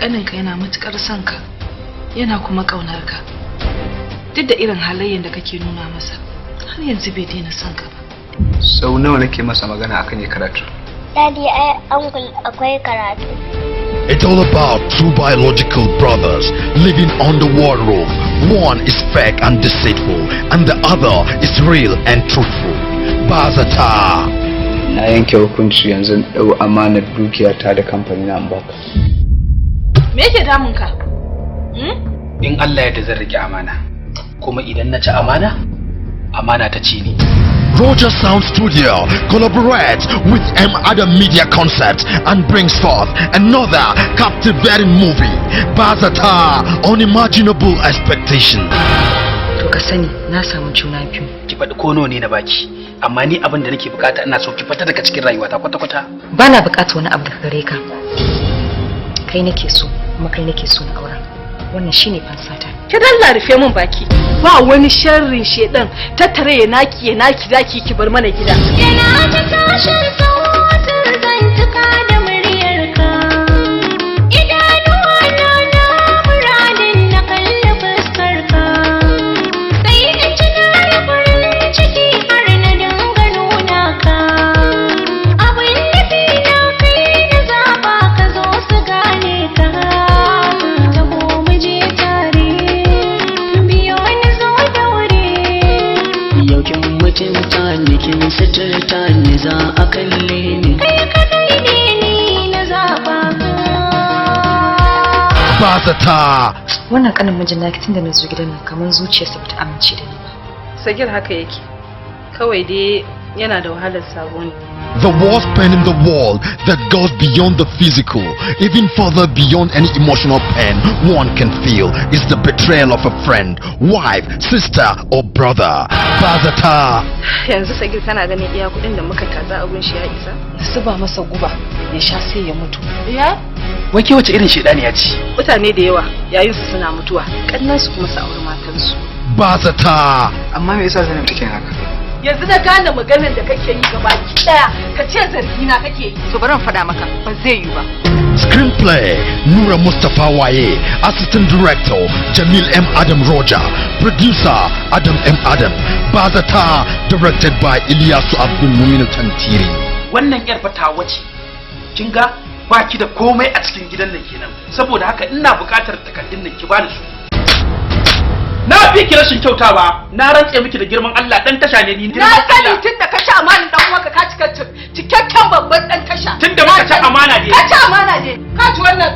kaninka yana matukar son ka, yana kuma kaunar ka. Duk da irin halayen da kake nuna masa, har yanzu bai daina son ka ba. Sau nawa nake masa magana akan ya karatu? Daddy, uncle akwai karatu. It's all about two biological brothers living on the war room. One is fake and deceitful, and the other is real and truthful. Bazata. Na yanke hukunci yanzu dau amanar dukiyata da kamfani na baka. Me yake damun ka? In Allah ya da zan rike amana. Kuma idan na ci amana, amana ta ci ni. Roger Sound Studio collaborates with M. Adam Media Concepts and brings forth another captivating movie, Bazata, Unimaginable Expectation. To ka sani na samu juna biyu. Ki faɗi kono ne na baki, amma ni abin da nake bukata ina so ki fita daga cikin rayuwata kwata-kwata. Bana bukata wani abu daga gare ka. Kai nake so, kuma kai nake so na aura. Wannan shine fansata. Ki dalla rufe mun baki. Ba wani sharrin shedan tattare ya naki zaki ki bar mana gida. Yana ta tashin sautar zantuka da muryarka. Idanuwa na muradin na kalli fuskarka. Sai in ji na yi farin ciki har na dinga nuna ka. Abin nufi na kai na zaba ka zo su gane ka. Taho mu je tare, biyo ni zo da wuri. Yau kin mutunta ni kin suturta ni za a kalle ni. Kai kadai ne ni na zaba ka. Bazata. Wannan kanin mijin naki tunda na zo gidan nan kaman zuciyarsa bata amince da ni ba. Sagir haka yake. Kawai dai yana da wahalar sabo ne. The war's pain in the world that goes beyond the physical, even further beyond any emotional pain one can feel, is the betrayal of a friend, wife, sister, or brother. Bazata. Yanzu Sagir kana ganin iya kudin da muka tatsa abun shi ya isa? Su ba masa guba ya sha sai ya mutu. Ya? Wai ke wace irin shedaniya ce? Mutane da yawa yayin su suna mutuwa, kannan su kuma su aure matansu. Bazata. Amma me yasa Zainab take haka? Yanzu na gane maganar da kake yi gabaki daya, ka ce zargi na kake yi. To bari in faɗa maka, ba zai yi ba. Screenplay Nura Mustafa Waye, Assistant Director Jamil M. Adam Roger, Producer Adam M. Adam, Bazata, directed by Ilyasu Abdul Mumin Tantiri. Wannan yar fatawa ce. Kin ga baki da komai a cikin gidan nan kenan. Saboda haka ina buƙatar takardun nan ki bani su. Na fi ki rashin kyautawa, na rantse miki da girman Allah dan tasha ne ni. Na sani tunda ka ci amanin dan uwanka ka cika cikakken babban dan tasha. Tunda muka ci amana ne. Ka ci amana ne. Ka ci wannan.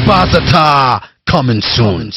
Bazata, coming soon.